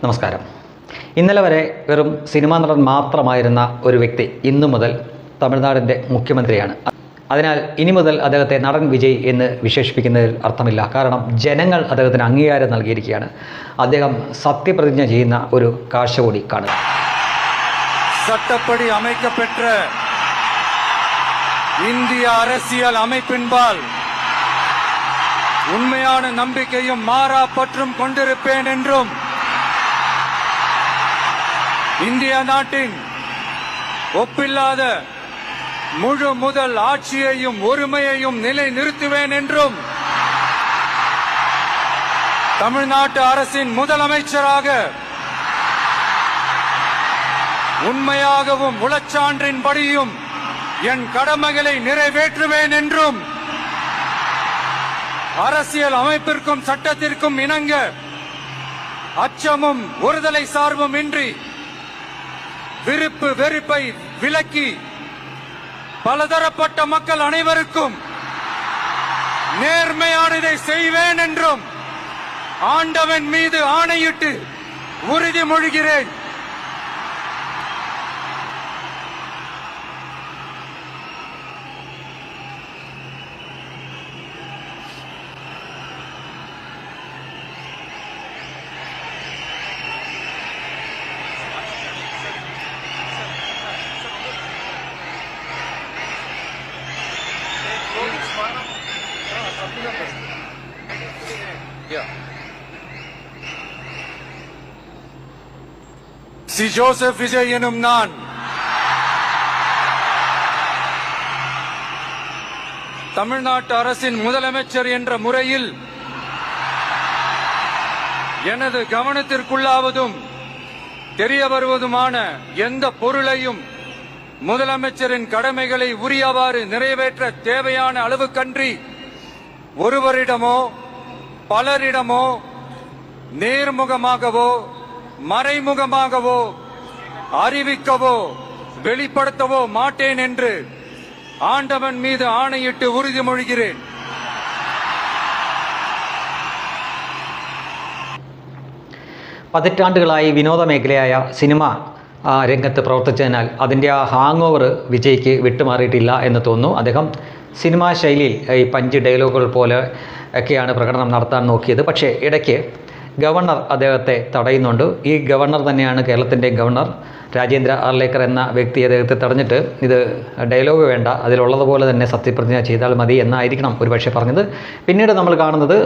നമസ്കാരം. ഇന്നലെ വരെ വെറും സിനിമാ നടൻ മാത്രമായിരുന്ന ഒരു വ്യക്തി ഇന്നു മുതൽ തമിഴ്നാടിൻ്റെ മുഖ്യമന്ത്രിയാണ്. അതിനാൽ ഇനി മുതൽ അദ്ദേഹത്തെ നടൻ വിജയ് എന്ന് വിശേഷിപ്പിക്കുന്നതിൽ അർത്ഥമില്ല. കാരണം ജനങ്ങൾ അദ്ദേഹത്തിന് അംഗീകാരം നൽകിയിരിക്കുകയാണ്. അദ്ദേഹം സത്യപ്രതിജ്ഞ ചെയ്യുന്ന ഒരു കാഴ്ച കൂടി കാണുക. சட்டப்படி அமைக்கப்பெற்ற இந்திய அரசியல் அமைப்பின்பால் உண்மையான நம்பிக்கையும் மாறா பற்றும் கொண்டிருப்பேன் என்றும் இந்திய நாட்டின் ஒப்பில்லாத முழு முதல் ஆட்சியையும் ஒருமையையும் நிலை நிறுத்துவேன் என்றும் தமிழ்நாட்டு அரசின் முதலமைச்சராக உண்மையாகவும் உளச்சான்றின்படியும் என் கடமைகளை நிறைவேற்றுவேன் என்றும் அரசியல் அமைப்பிற்கும் சட்டத்திற்கும் இணங்க அச்சமும் ஒருதலை சார்பும் இன்றி விருப்பு வெறுப்பை விலக்கி பலதரப்பட்ட மக்கள் அனைவருக்கும் நேர்மையானதை செய்வேன் என்றும் ஆண்டவன் மீது ஆணையிட்டு உறுதிமொழிகிறேன். சி ஜோசப் விஜய் எனும் நான் தமிழ்நாட்டு அரசின் முதலமைச்சர் என்ற முறையில் எனது கவனத்திற்குள்ளாவதும் தெரிய வருவதுமான எந்த பொருளையும் முதலமைச்சரின் கடமைகளை உரியவாறு நிறைவேற்ற தேவையான அளவுக்கன்றி ஒருவரிடமோ பலரிடமோ நேர்முகமாகவோ மறைமுகமாகவோ அறிவிக்கவோ வெளிப்படுத்தவோ மாட்டேன் என்று ஆண்டவன் மீது ஆணையிட்டு உறுதிமொழிகிறேன். പതിറ്റാണ്ടുകളായി വിനോദ മേഖലയായ സിനിമ രംഗത്ത് പ്രവർത്തിച്ചതിനാൽ അതിൻ്റെ ആ ഹാങ് ഓവർ വിജയ്ക്ക് വിട്ടുമാറിയിട്ടില്ല എന്ന് തോന്നുന്നു. അദ്ദേഹം സിനിമാ ശൈലിയിൽ ഈ പഞ്ച് ഡയലോഗുകൾ പോലെ ഒക്കെയാണ് പ്രകടനം നടത്താൻ നോക്കിയത്. പക്ഷേ ഇടയ്ക്ക് ഗവർണർ അദ്ദേഹത്തെ തടയുന്നുണ്ട്. ഈ ഗവർണർ തന്നെയാണ് കേരളത്തിൻ്റെ ഗവർണർ രാജേന്ദ്ര ആർലേക്കർ എന്ന വ്യക്തി അദ്ദേഹത്തെ തടഞ്ഞിട്ട് ഇത് ഡയലോഗ് വേണ്ട, അതിലുള്ളതുപോലെ തന്നെ സത്യപ്രതിജ്ഞ ചെയ്താൽ മതി എന്നായിരിക്കണം ഒരുപക്ഷെ പറഞ്ഞത്. പിന്നീട് നമ്മൾ കാണുന്നത്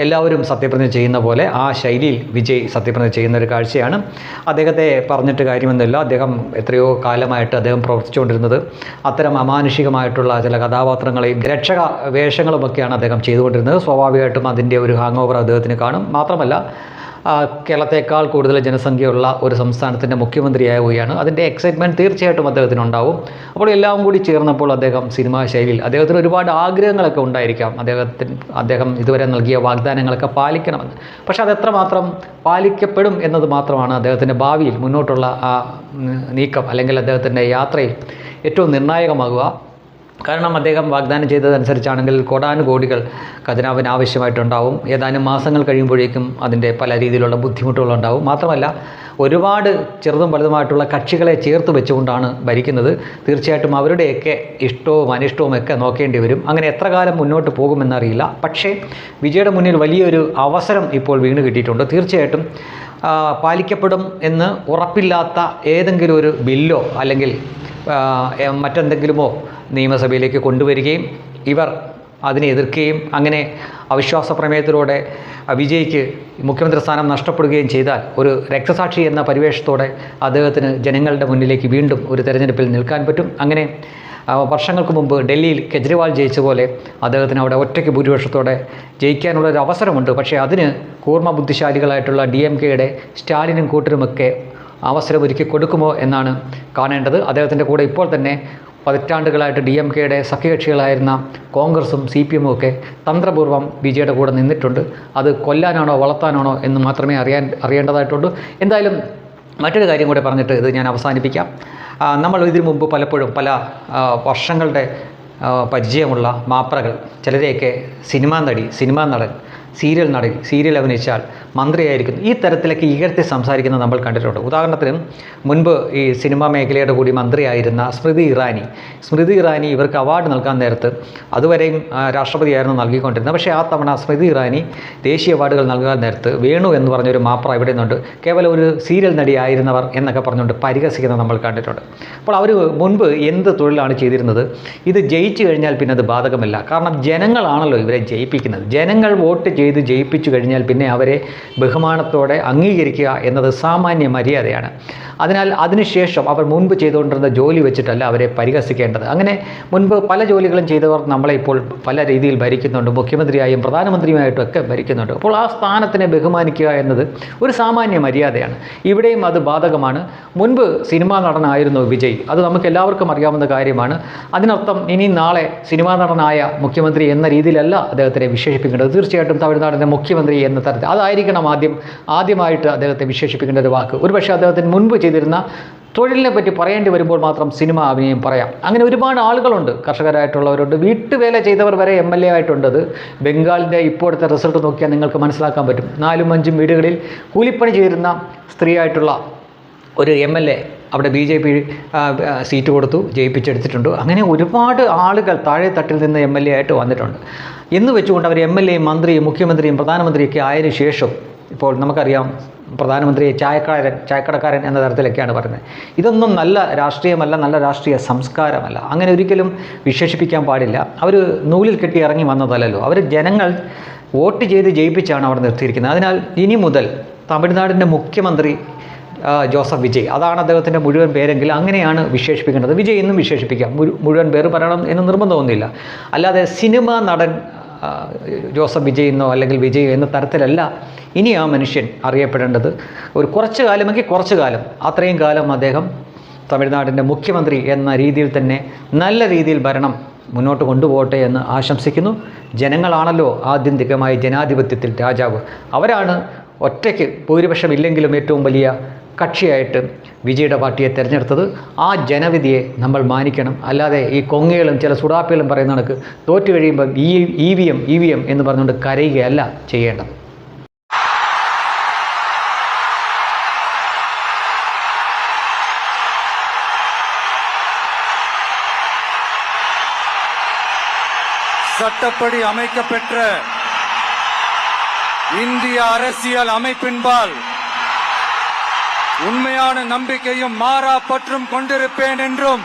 എല്ലാവരും സത്യപ്രതിജ്ഞ ചെയ്യുന്ന പോലെ ആ ശൈലിയിൽ വിജയ് സത്യപ്രതിജ്ഞ ചെയ്യുന്ന ഒരു കാഴ്ചയാണ്. അദ്ദേഹത്തെ പറഞ്ഞിട്ട് കാര്യമൊന്നുമില്ല. അദ്ദേഹം എത്രയോ കാലമായിട്ട് അദ്ദേഹം പ്രവർത്തിച്ചുകൊണ്ടിരുന്നത് അത്തരം അമാനുഷികമായിട്ടുള്ള ചില കഥാപാത്രങ്ങളെയും രക്ഷക വേഷങ്ങളുമൊക്കെയാണ് അദ്ദേഹം ചെയ്തുകൊണ്ടിരുന്നത്. സ്വാഭാവികമായിട്ടും അതിൻ്റെ ഒരു ഹാങ് ഓവർ അദ്ദേഹത്തിന് കാണും. മാത്രമല്ല കേരളത്തേക്കാൾ കൂടുതൽ ജനസംഖ്യയുള്ള ഒരു സംസ്ഥാനത്തിൻ്റെ മുഖ്യമന്ത്രിയാവുകയാണ്. അതിൻ്റെ എക്സൈറ്റ്മെൻറ്റ് തീർച്ചയായിട്ടും അദ്ദേഹത്തിനുണ്ടാവും. അപ്പോൾ എല്ലാം കൂടി ചേർന്നപ്പോൾ അദ്ദേഹം സിനിമാ ശൈലിയിൽ അദ്ദേഹത്തിന് ഒരുപാട് ആഗ്രഹങ്ങളൊക്കെ ഉണ്ടായിരിക്കാം. അദ്ദേഹം ഇതുവരെ നൽകിയ വാഗ്ദാനങ്ങളൊക്കെ പാലിക്കണമെന്ന്. പക്ഷെ അതെത്രമാത്രം പാലിക്കപ്പെടും എന്നത് മാത്രമാണ് അദ്ദേഹത്തിൻ്റെ ഭാവിയിൽ മുന്നോട്ടുള്ള ആ നീക്കം അല്ലെങ്കിൽ അദ്ദേഹത്തിൻ്റെ യാത്രയിൽ ഏറ്റവും നിർണായകമാകുക. കാരണം അദ്ദേഹം വാഗ്ദാനം ചെയ്തതനുസരിച്ചാണെങ്കിൽ കോടാനുകോടികൾ ഖജനാവിന് ആവശ്യമായിട്ടുണ്ടാവും. ഏതാനും മാസങ്ങൾ കഴിയുമ്പോഴേക്കും അതിൻ്റെ പല രീതിയിലുള്ള ബുദ്ധിമുട്ടുകളുണ്ടാവും. മാത്രമല്ല ഒരുപാട് ചെറുതും വലുതുമായിട്ടുള്ള കക്ഷികളെ ചേർത്ത് വെച്ചുകൊണ്ടാണ് ഭരിക്കുന്നത്. തീർച്ചയായിട്ടും അവരുടെയൊക്കെ ഇഷ്ടവും അനിഷ്ടവും ഒക്കെ നോക്കേണ്ടി വരും. അങ്ങനെ എത്ര കാലം മുന്നോട്ട് പോകുമെന്നറിയില്ല. പക്ഷേ വിജയുടെ മുന്നിൽ വലിയൊരു അവസരം ഇപ്പോൾ വീണ് കിട്ടിയിട്ടുണ്ട്. തീർച്ചയായിട്ടും പാലിക്കപ്പെടും എന്ന് ഉറപ്പില്ലാത്ത ഏതെങ്കിലും ഒരു ബില്ലോ അല്ലെങ്കിൽ മറ്റെന്തെങ്കിലുമോ നിയമസഭയിലേക്ക് കൊണ്ടുവരികയും ഇവർ അതിനെ എതിർക്കുകയും അങ്ങനെ അവിശ്വാസ പ്രമേയത്തിലൂടെ വിജയ്ക്ക് മുഖ്യമന്ത്രി സ്ഥാനം നഷ്ടപ്പെടുകയും ചെയ്താൽ ഒരു രക്തസാക്ഷി എന്ന പരിവേഷത്തോടെ അദ്ദേഹത്തിന് ജനങ്ങളുടെ മുന്നിലേക്ക് വീണ്ടും ഒരു തെരഞ്ഞെടുപ്പിൽ നിൽക്കാൻ പറ്റും. അങ്ങനെ വർഷങ്ങൾക്ക് മുമ്പ് ഡൽഹിയിൽ കെജ്രിവാൾ ജയിച്ച പോലെ അദ്ദേഹത്തിന് അവിടെ ഒറ്റയ്ക്ക് ഭൂരിപക്ഷത്തോടെ ജയിക്കാനുള്ളൊരു അവസരമുണ്ട്. പക്ഷേ അതിന് കൂർമ്മ ബുദ്ധിശാലികളായിട്ടുള്ള DMK-യുടെ സ്റ്റാലിനും കൂട്ടരുമൊക്കെ അവസരമൊരുക്കി കൊടുക്കുമോ എന്നാണ് കാണേണ്ടത്. അദ്ദേഹത്തിൻ്റെ കൂടെ ഇപ്പോൾ തന്നെ പതിറ്റാണ്ടുകളായിട്ട് DMK-യുടെ സഖ്യകക്ഷികളായിരുന്ന കോൺഗ്രസും CPM-ഉം ഒക്കെ തന്ത്രപൂർവ്വം വിജയുടെ കൂടെ നിന്നിട്ടുണ്ട്. അത് കൊല്ലാനാണോ വളർത്താനാണോ എന്ന് മാത്രമേ അറിയേണ്ടതായിട്ടുള്ളൂ. എന്തായാലും മറ്റൊരു കാര്യം കൂടെ പറഞ്ഞിട്ട് ഇത് ഞാൻ അവസാനിപ്പിക്കാം. നമ്മൾ ഇതിനു മുമ്പ് പലപ്പോഴും പല വർഷങ്ങളുടെ പരിചയമുള്ള മാപ്രകൾ ചിലരെയൊക്കെ സിനിമാ നടൻ സീരിയൽ നടി സീരിയൽ അഭിനയിച്ചാൽ മന്ത്രിയായിരിക്കുന്നു, ഈ തരത്തിലൊക്കെ ഇകഴ്ത്തി സംസാരിക്കുന്നത് നമ്മൾ കണ്ടിട്ടുണ്ട്. ഉദാഹരണത്തിന് മുൻപ് ഈ സിനിമാ മേഖലയുടെ കൂടി മന്ത്രിയായിരുന്ന സ്മൃതി ഇറാനി ഇവർക്ക് അവാർഡ് നൽകാൻ നേരത്ത് അതുവരെയും രാഷ്ട്രപതിയായിരുന്നു നൽകിക്കൊണ്ടിരുന്നത്. പക്ഷേ ആ തവണ സ്മൃതി ഇറാനി ദേശീയ അവാർഡുകൾ നൽകാൻ നേരത്ത് വേണു എന്ന് പറഞ്ഞൊരു മാപ്ര ഇവിടെ നിന്നുണ്ട് കേവലം ഒരു സീരിയൽ നടിയായിരുന്നവർ എന്നൊക്കെ പറഞ്ഞുകൊണ്ട് പരിഹസിക്കുന്നത് നമ്മൾ കണ്ടിട്ടുണ്ട്. അപ്പോൾ അവർ മുൻപ് എന്ത് തൊഴിലാണ് ചെയ്തിരുന്നത്? ഇത് ജയിച്ചു കഴിഞ്ഞാൽ പിന്നെ അത് ബാധകമല്ല. കാരണം ജനങ്ങളാണല്ലോ ഇവരെ ജയിപ്പിക്കുന്നത്. ജനങ്ങൾ വോട്ട് ചെയ്ത് ജയിപ്പിച്ചു കഴിഞ്ഞാൽ പിന്നെ അവരെ ബഹുമാനത്തോടെ അംഗീകരിക്കുക എന്നത് സാമാന്യ മര്യാദയാണ്. അതിനാൽ അതിനുശേഷം അവർ മുൻപ് ചെയ്തുകൊണ്ടിരുന്ന ജോലി വെച്ചിട്ടല്ല അവരെ പരിഹസിക്കേണ്ടത്. അങ്ങനെ മുൻപ് പല ജോലികളും ചെയ്തവർ നമ്മളെ ഇപ്പോൾ പല രീതിയിൽ ഭരിക്കുന്നുണ്ട്, മുഖ്യമന്ത്രിയായും പ്രധാനമന്ത്രിയുമായിട്ടും ഒക്കെ ഭരിക്കുന്നുണ്ട്. അപ്പോൾ ആ സ്ഥാനത്തിനെ ബഹുമാനിക്കുക എന്നത് ഒരു സാമാന്യ മര്യാദയാണ്. ഇവിടെയും അത് ബാധകമാണ്. മുൻപ് സിനിമാ നടനായിരുന്നു വിജയ്, അത് നമുക്ക് എല്ലാവർക്കും അറിയാവുന്ന കാര്യമാണ്. അതിനർത്ഥം ഇനി നാളെ സിനിമാ നടനായ മുഖ്യമന്ത്രി എന്ന രീതിയിലല്ല അദ്ദേഹത്തിനെ വിശേഷിപ്പിക്കേണ്ടത്. തീർച്ചയായിട്ടും തമിഴ്നാടിൻ്റെ മുഖ്യമന്ത്രി എന്ന തരത്തിൽ അതായിരിക്കണം ആദ്യമായിട്ട് അദ്ദേഹത്തെ വിശേഷിപ്പിക്കേണ്ട ഒരു വാക്ക്. ഒരുപക്ഷെ അദ്ദേഹത്തിന് മുൻപ് ചെയ്തിരുന്ന തൊഴിലിനെ പറ്റി പറയേണ്ടി വരുമ്പോൾ മാത്രം സിനിമ അഭിനയം പറയാം. അങ്ങനെ ഒരുപാട് ആളുകളുണ്ട്, കർഷകരായിട്ടുള്ളവരുണ്ട്, വീട്ടുവേല ചെയ്തവർ വരെ MLA ആയിട്ടുണ്ട്. അത് ബംഗാളിൻ്റെ ഇപ്പോഴത്തെ റിസൾട്ട് നോക്കിയാൽ നിങ്ങൾക്ക് മനസ്സിലാക്കാൻ പറ്റും. 4-5 വീടുകളിൽ കൂലിപ്പണി ചെയ്തിരുന്ന സ്ത്രീയായിട്ടുള്ള ഒരു MLA അവിടെ BJP സീറ്റ് കൊടുത്തു ജയിപ്പിച്ചെടുത്തിട്ടുണ്ട്. അങ്ങനെ ഒരുപാട് ആളുകൾ താഴെ തട്ടിൽ നിന്ന് MLA ആയിട്ട് വന്നിട്ടുണ്ട്. എന്ന് വെച്ചുകൊണ്ട് അവർ MLA, മന്ത്രിയും മുഖ്യമന്ത്രിയും പ്രധാനമന്ത്രിയൊക്കെ ആയതിനു ശേഷം ഇപ്പോൾ നമുക്കറിയാം പ്രധാനമന്ത്രിയെ ചായക്കടക്കാരൻ എന്ന തരത്തിലൊക്കെയാണ് പറയുന്നത്. ഇതൊന്നും നല്ല രാഷ്ട്രീയമല്ല, നല്ല രാഷ്ട്രീയ സംസ്കാരമല്ല. അങ്ങനെ ഒരിക്കലും വിശേഷിപ്പിക്കാൻ പാടില്ല. അവർ നൂലിൽ കെട്ടി ഇറങ്ങി വന്നതല്ലല്ലോ, അവർ ജനങ്ങൾ വോട്ട് ചെയ്ത് ജയിപ്പിച്ചാണ് അവിടെ നിർത്തിയിരിക്കുന്നത്. അതിനാൽ ഇനി മുതൽ തമിഴ്നാടിൻ്റെ മുഖ്യമന്ത്രി ജോസഫ് വിജയ്, അതാണ് അദ്ദേഹത്തിൻ്റെ മുഴുവൻ പേരെങ്കിൽ അങ്ങനെയാണ് വിശേഷിപ്പിക്കേണ്ടത്. വിജയ് എന്നും വിശേഷിപ്പിക്കാം, മുഴുവൻ പേര് പറയണം എന്ന് നിർബന്ധമൊന്നുമില്ല. അല്ലാതെ സിനിമാ നടൻ ജോസഫ് വിജയ് എന്നോ അല്ലെങ്കിൽ വിജയ് എന്ന തരത്തിലല്ല ഇനി ആ മനുഷ്യൻ അറിയപ്പെടേണ്ടത്. ഒരു കുറച്ചു കാലമെങ്കിൽ കുറച്ചു കാലം, അത്രയും കാലം അദ്ദേഹം തമിഴ്നാടിൻ്റെ മുഖ്യമന്ത്രി എന്ന രീതിയിൽ തന്നെ നല്ല രീതിയിൽ ഭരണം മുന്നോട്ട് കൊണ്ടുപോകട്ടെ എന്ന് ആശംസിക്കുന്നു. ജനങ്ങളാണല്ലോ ആത്യന്തികമായ ജനാധിപത്യത്തിൽ രാജാവ്. അവരാണ് ഒറ്റയ്ക്ക് ഭൂരിപക്ഷമില്ലെങ്കിലും ഏറ്റവും വലിയ കക്ഷിയായിട്ട് വിജയുടെ പാർട്ടിയെ തിരഞ്ഞെടുത്തത്. ആ ജനവിധിയെ നമ്മൾ മാനിക്കണം. അല്ലാതെ ഈ കൊങ്ങകളും ചില സുഡാപ്പികളും പറയുന്ന കണക്ക് തോറ്റു കഴിയുമ്പോൾ EVM എന്ന് പറഞ്ഞുകൊണ്ട് കരയുകയല്ല ചെയ്യേണ്ടത്. சட்டப்படி அமைக்கப்பெற்ற இந்திய அரசியல் அமைப்பின்பால் உண்மையான நம்பிக்கையும் மாறா பற்றும் கொண்டிருப்பேன் என்றும்